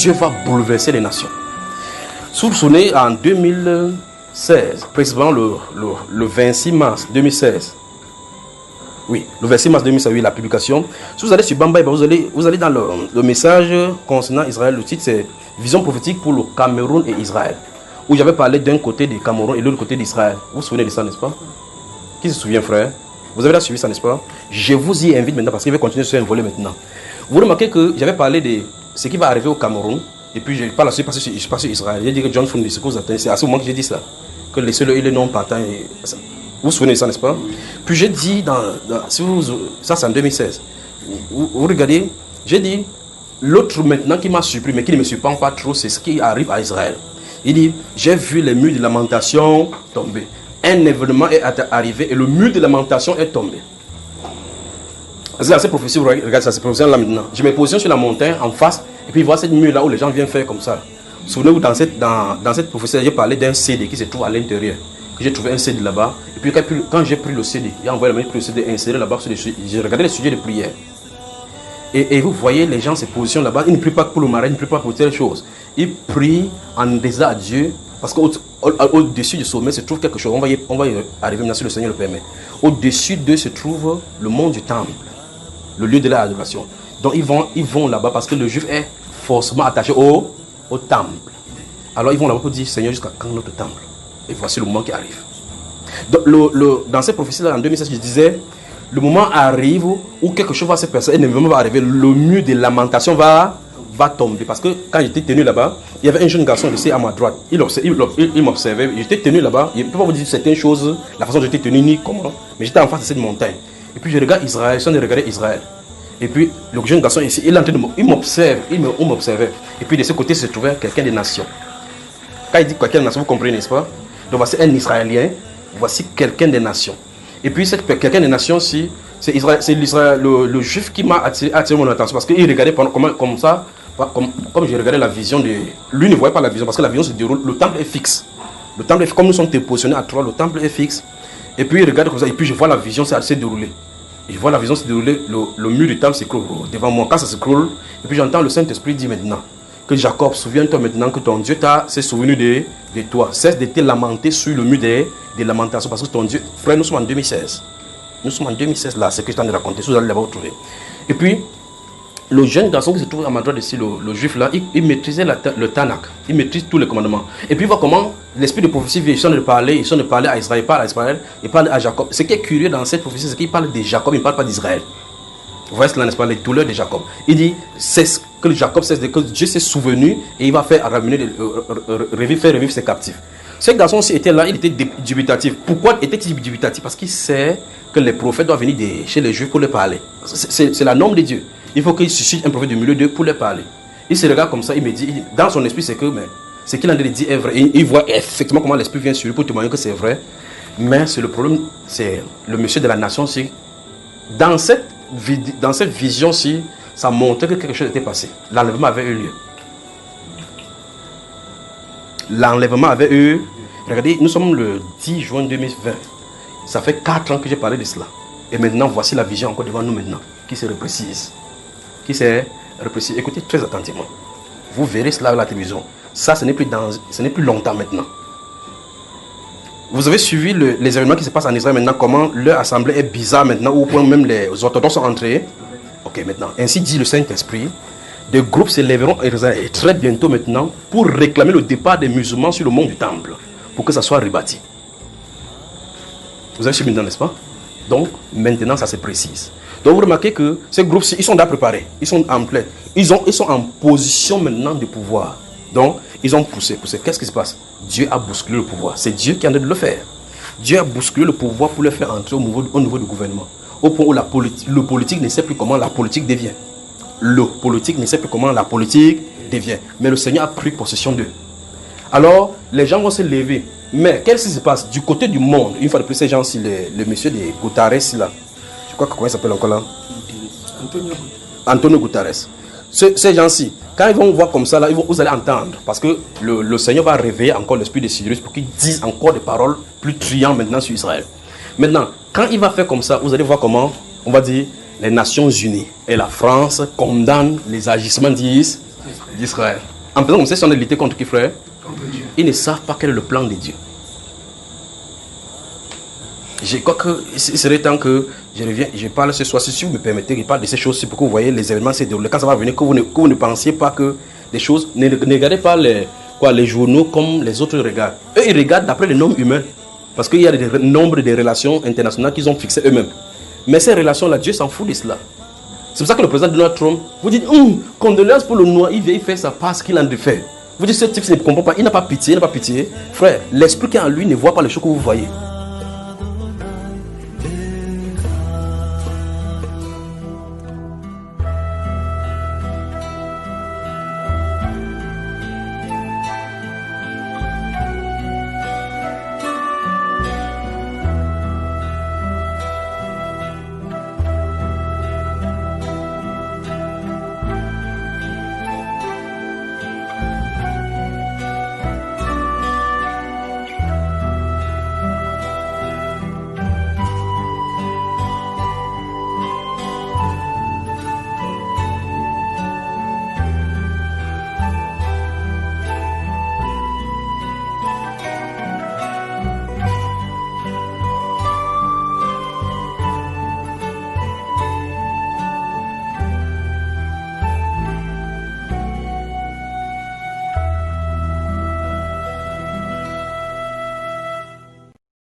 Dieu va bouleverser les nations. Si vous vous souvenez, en 2016, précisément le 26 mars 2016, oui, le 26 mars 2016, oui, la publication. Si vous allez sur Bamba, vous allez dans le message concernant Israël. Le titre, c'est Vision prophétique pour le Cameroun et Israël. Où j'avais parlé d'un côté du Cameroun et de l'autre côté d'Israël. Vous vous souvenez de ça, n'est-ce pas? Qui se souvient, frère? Vous avez là suivi ça, n'est-ce pas? Je vous y invite maintenant parce qu'il va continuer sur un volet maintenant. Vous remarquez que j'avais parlé de ce qui va arriver au Cameroun. Et puis je parle ensuite je passe sur Israël. J'ai dit que John Foundé, ce que vous attendez, c'est à ce moment que j'ai dit ça. Que les seuls et les non-partants. Vous vous souvenez de ça, n'est-ce pas? Puis j'ai dit, ça c'est en 2016. Vous regardez, j'ai dit, l'autre maintenant qui m'a surpris, mais qui ne me surprend pas trop, c'est ce qui arrive à Israël. Il dit, j'ai vu les murs de lamentation tomber. Un événement est arrivé et le mur de lamentation est tombé. C'est cette prophétie, vous regardez ça, c'est prophétie là maintenant. Je me positionne sur la montagne en face et puis voir cette mur là où les gens viennent faire comme ça. Souvenez-vous, dans cette prophétie, j'ai parlé d'un CD qui se trouve à l'intérieur. J'ai trouvé un CD là-bas. Et puis quand j'ai pris le CD, j'ai envoyé la main pour le CD inséré là-bas. J'ai regardé les sujets de prière. Et vous voyez, les gens se positionnent là-bas. Ils ne prient pas pour le mariage, ils ne prient pas pour telle chose. Ils prient en disant à Dieu. Parce qu'au-dessus du sommet se trouve quelque chose. On va y arriver maintenant si le Seigneur le permet. Au-dessus d'eux se trouve le monde du temple. Le lieu de l'adoration. Donc ils vont là-bas parce que le juif est forcément attaché au temple. Alors ils vont là-bas pour dire, Seigneur, jusqu'à quand notre temple? Et voici le moment qui arrive. Donc, dans cette prophétie-là, en 2016, je disais, le moment arrive où quelque chose va se passer, et l'événement va arriver, le mur de lamentation va tomber. Parce que quand j'étais tenu là-bas, il y avait un jeune garçon qui était à ma droite. Il m'observait, j'étais tenu là-bas. Je ne peux pas vous dire certaines choses, la façon dont j'étais tenu, ni comment, mais j'étais en face de cette montagne. Et puis je regarde Israël, je suis en train de regarder Israël. Et puis le jeune garçon ici, il m'observe, il m'observait. Et puis de ce côté se trouvait quelqu'un des nations. Quand il dit quelqu'un des nations, vous comprenez, n'est-ce pas? Donc voici un Israélien, voici quelqu'un des nations. Et puis quelqu'un des nations, c'est le juif qui m'a attiré mon attention. Parce qu'il regardait comme ça, comme je regardais la vision de... Lui ne voyait pas la vision parce que la vision se déroule, le temple est fixe. Le temple est fixe, comme nous sommes positionnés à trois, le temple est fixe. Et puis il regarde comme ça, et puis je vois la vision s'est dérouler. Et je vois la vision se dérouler, le mur du temple s'écroule devant moi. Quand ça s'écroule, et puis j'entends le Saint-Esprit dire maintenant que Jacob, souviens-toi maintenant que ton Dieu s'est souvenu de toi. Cesse de te lamenter sur le mur des lamentations parce que ton Dieu... Frère, nous sommes en 2016. Nous sommes en 2016 là, c'est ce que je t'en ai raconté. Vous allez là-bas vous trouver. Et puis, le jeune garçon qui se trouve à ma droite ici, le juif là, il maîtrisait le Tanakh. Il maîtrise tous les commandements. Et puis il voit comment l'esprit de prophétie vient. Ils sont de parler à Israël, il parle à Israël, il parle à Jacob. Ce qui est curieux dans cette prophétie, c'est qu'il parle de Jacob, il ne parle pas d'Israël. Vous voyez cela, n'est-ce pas, les douleurs de Jacob. Il dit, c'est ce que Jacob sait, que Dieu s'est souvenu et il va faire revivre ses captifs. Ce garçon aussi était là, il était dubitatif. Pourquoi était-il dubitatif? Parce qu'il sait que les prophètes doivent venir chez les Juifs pour leur parler. C'est la norme de Dieu. Il faut qu'il suscite un prophète du milieu d'eux pour leur parler. Il se regarde comme ça, il me dit, dans son esprit, c'est que ce qu'il a dit est vrai. Et il voit effectivement comment l'esprit vient sur lui pour témoigner que c'est vrai. Mais c'est le problème, c'est le monsieur de la nation, c'est dans cette vision-ci, ça montrait que quelque chose était passé. L'enlèvement avait eu lieu. L'enlèvement avait eu... Regardez, nous sommes le 10 juin 2020. Ça fait 4 ans que j'ai parlé de cela. Et maintenant, voici la vision encore devant nous maintenant, qui se reprécise. Écoutez très attentivement. Vous verrez cela à la télévision. Ça, ce n'est plus longtemps maintenant. Vous avez suivi les événements qui se passent en Israël maintenant, comment leur assemblée est bizarre maintenant, au point où même les orthodoxes sont entrés. Ok, maintenant, ainsi dit le Saint-Esprit, des groupes s'élèveront et très bientôt maintenant pour réclamer le départ des musulmans sur le mont du temple, pour que ça soit rebâti. Vous avez suivi maintenant, n'est-ce pas? Donc, maintenant, ça se précise. Donc, vous remarquez que ces groupes-ci, ils sont déjà préparés, ils sont en plein, ils sont en position maintenant de pouvoir. Donc, ils ont poussé. Qu'est-ce qui se passe? Dieu a bousculé le pouvoir. C'est Dieu qui est en train de le faire. Dieu a bousculé le pouvoir pour le faire entrer au niveau du gouvernement. Au point où le politique ne sait plus comment la politique devient. Le politique ne sait plus comment la politique devient. Mais le Seigneur a pris possession d'eux. Alors, les gens vont se lever. Mais qu'est-ce qui se passe du côté du monde? Une fois de plus, ces gens-ci, le monsieur de Guterres, là, je crois que comment il s'appelle encore là? Antonio Guterres. Ces gens-ci, quand ils vont voir comme ça, là, vous allez entendre. Parce que le Seigneur va réveiller encore l'esprit de Cyrus pour qu'il dise encore des paroles plus triantes maintenant sur Israël. Maintenant, quand il va faire comme ça, vous allez voir comment, on va dire, les Nations Unies et la France condamnent les agissements d'Israël. En faisant comme ça, ils sont de lutter contre qui, frère? Contre Dieu. Ils ne savent pas quel est le plan de Dieu. Je crois que il serait temps que je parle ce soir, si vous me permettez, je parle de ces choses pour que vous voyez les événements se dérouler. Quand ça va venir, que vous ne pensiez pas que des choses, ne regardez pas les journaux comme les autres regardent. Eux, ils regardent d'après le nombre humain. Parce qu'il y a des nombres de relations internationales qu'ils ont fixées eux-mêmes. Mais ces relations-là, Dieu s'en fout de cela. C'est pour ça que le président Donald Trump, vous dites, condoléances pour le noir, il vient faire ça parce qu'il en fait. Vous dites, ce type ne comprend pas, il n'a pas pitié, il n'a pas pitié. Frère, l'esprit qui est en lui ne voit pas les choses que vous voyez.